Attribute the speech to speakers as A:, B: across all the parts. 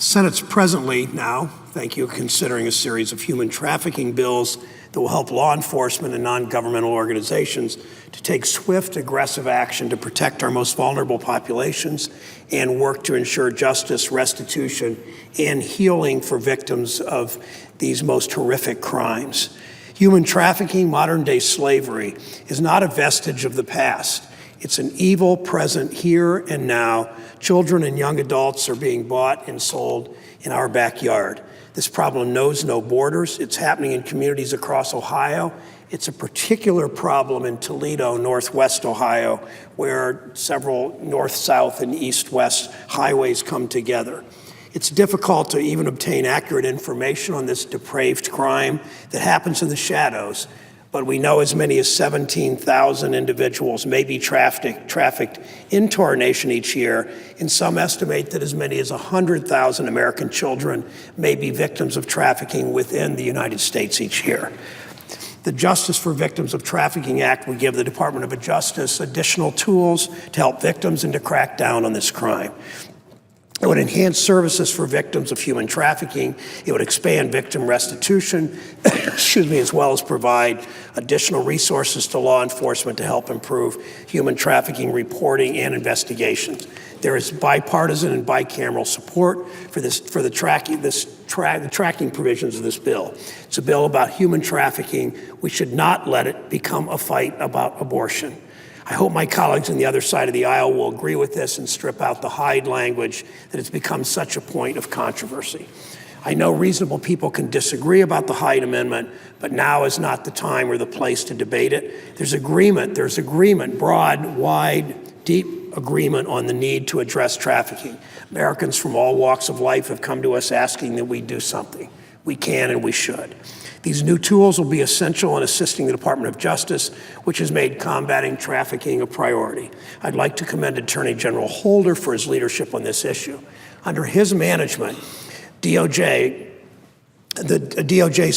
A: Senate's presently now, thank you, considering a series of human trafficking bills that will help law enforcement and non-governmental organizations to take swift, aggressive action to protect our most vulnerable populations and work to ensure justice, restitution, and healing for victims of these most horrific crimes. Human trafficking, modern-day slavery, is not a vestige of the past. It's an evil present here and now. Children and young adults are being bought and sold in our backyard. This problem knows no borders. It's happening in communities across Ohio. It's a particular problem in Toledo, Northwest Ohio, where several north, south, and east-west highways come together. It's difficult to even obtain accurate information on this depraved crime that happens in the shadows, but we know as many as 17,000 individuals may be trafficked into our nation each year, and some estimate that as many as 100,000 American children may be victims of trafficking within the United States each year. The Justice for Victims of Trafficking Act would give the Department of Justice additional tools to help victims and to crack down on this crime. It would enhance services for victims of human trafficking. It would expand victim restitution, as well as provide additional resources to law enforcement to help improve human trafficking reporting and investigations. There is bipartisan and bicameral support for the tracking provisions of this bill. It's a bill about human trafficking. We should not let it become a fight about abortion. I hope my colleagues on the other side of the aisle will agree with this and strip out the Hyde language that has become such a point of controversy. I know reasonable people can disagree about the Hyde Amendment, but now is not the time or the place to debate it. There's agreement, broad, wide, deep agreement on the need to address trafficking. Americans from all walks of life have come to us asking that we do something. We can and we should. These new tools will be essential in assisting the Department of Justice, which has made combating trafficking a priority. I'd like to commend Attorney General Holder for his leadership on this issue. Under his management, DOJ's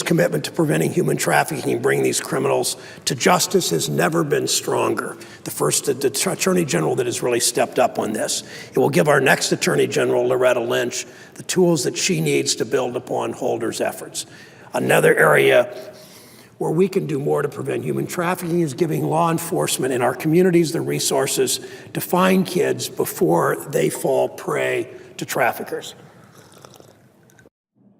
A: commitment to preventing human trafficking and bringing these criminals to justice has never been stronger. The Attorney General that has really stepped up on this. It will give our next Attorney General, Loretta Lynch, the tools that she needs to build upon Holder's efforts. Another area where we can do more to prevent human trafficking is giving law enforcement in our communities the resources to find kids before they fall prey to traffickers.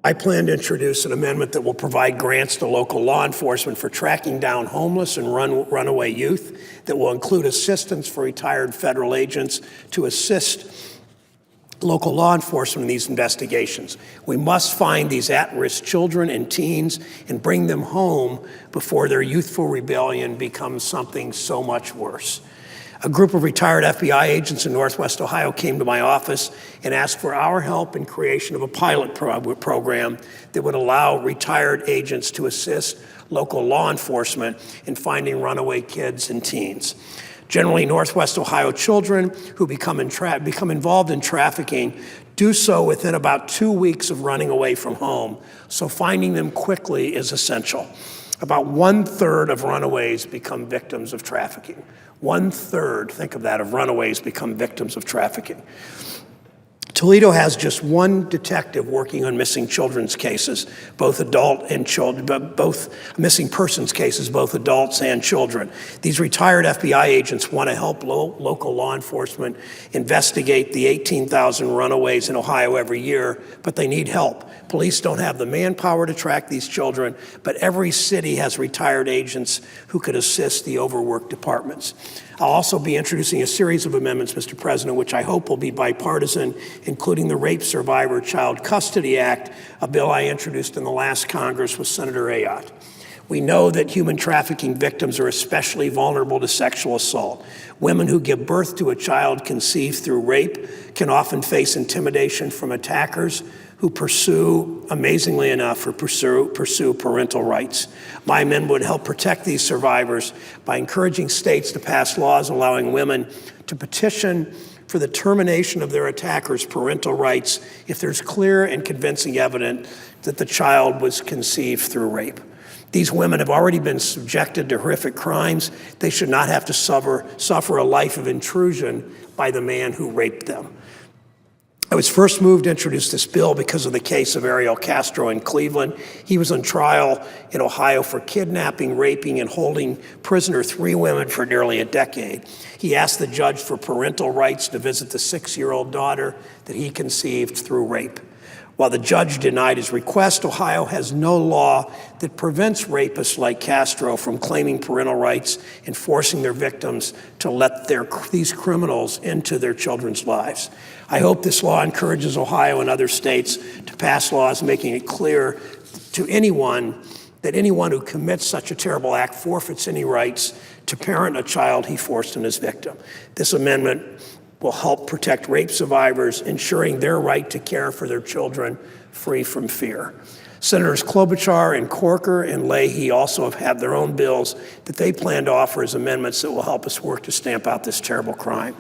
A: I plan to introduce an amendment that will provide grants to local law enforcement for tracking down homeless and runaway youth, that will include assistance for retired federal agents to assist local law enforcement in these investigations. We must find these at-risk children and teens and bring them home before their youthful rebellion becomes something so much worse. A group of retired FBI agents in Northwest Ohio came to my office and asked for our help in creation of a pilot program that would allow retired agents to assist local law enforcement in finding runaway kids and teens. Generally, Northwest Ohio children who become involved in trafficking do so within about 2 weeks of running away from home, so finding them quickly is essential. About 1/3 of runaways become victims of trafficking. 1/3, think of that, of runaways become victims of trafficking. Toledo has just one detective working on missing children's cases, both adult and children, both missing persons cases, both adults and children. These retired FBI agents want to help local law enforcement investigate the 18,000 runaways in Ohio every year, but they need help. Police don't have the manpower to track these children, but every city has retired agents who could assist the overworked departments. I'll also be introducing a series of amendments, Mr. President, which I hope will be bipartisan, including the Rape Survivor Child Custody Act, a bill I introduced in the last Congress with Senator Ayotte. We know that human trafficking victims are especially vulnerable to sexual assault. Women who give birth to a child conceived through rape can often face intimidation from attackers who amazingly enough, pursue parental rights. My amendment would help protect these survivors by encouraging states to pass laws allowing women to petition for the termination of their attackers' parental rights if there's clear and convincing evidence that the child was conceived through rape. These women have already been subjected to horrific crimes. They should not have to suffer a life of intrusion by the man who raped them. I was first moved to introduce this bill because of the case of Ariel Castro in Cleveland. He was on trial in Ohio for kidnapping, raping, and holding prisoner 3 women for nearly a decade. He asked the judge for parental rights to visit the 6-year-old daughter that he conceived through rape. While the judge denied his request, Ohio has no law that prevents rapists like Castro from claiming parental rights and forcing their victims to let these criminals into their children's lives. I hope this law encourages Ohio and other states to pass laws making it clear to anyone that anyone who commits such a terrible act forfeits any rights to parent a child he forced on his victim. This amendment will help protect rape survivors, ensuring their right to care for their children free from fear. Senators Klobuchar and Corker and Leahy also have their own bills that they plan to offer as amendments that will help us work to stamp out this terrible crime.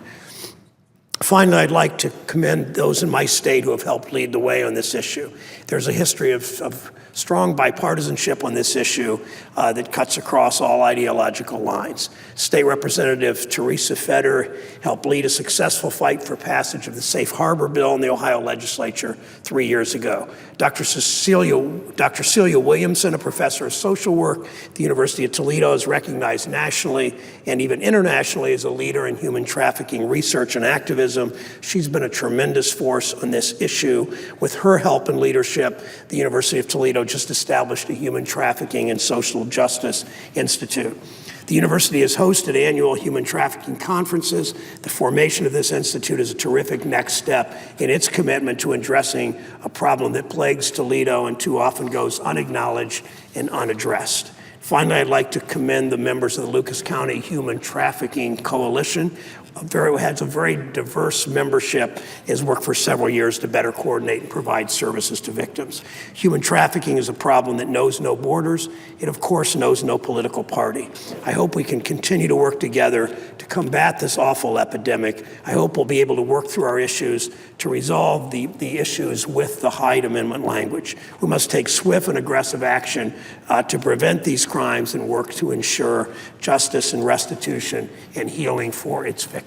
A: Finally, I'd like to commend those in my state who have helped lead the way on this issue. There's a history of strong bipartisanship on this issue that cuts across all ideological lines. State Representative Teresa Feder helped lead a successful fight for passage of the Safe Harbor Bill in the Ohio legislature 3 years ago. Dr. Celia Williamson, a professor of social work at the University of Toledo, is recognized nationally and even internationally as a leader in human trafficking research and activism. She's been a tremendous force on this issue. With her help and leadership, the University of Toledo just established a Human Trafficking and Social Justice Institute. The university has hosted annual human trafficking conferences. The formation of this institute is a terrific next step in its commitment to addressing a problem that plagues Toledo and too often goes unacknowledged and unaddressed. Finally, I'd like to commend the members of the Lucas County Human Trafficking Coalition. Has a very diverse membership, has worked for several years to better coordinate and provide services to victims. Human trafficking is a problem that knows no borders. It, of course, knows no political party. I hope we can continue to work together to combat this awful epidemic. I hope we'll be able to work through our issues to resolve the issues with the Hyde Amendment language. We must take swift and aggressive action to prevent these crimes and work to ensure justice and restitution and healing for its victims.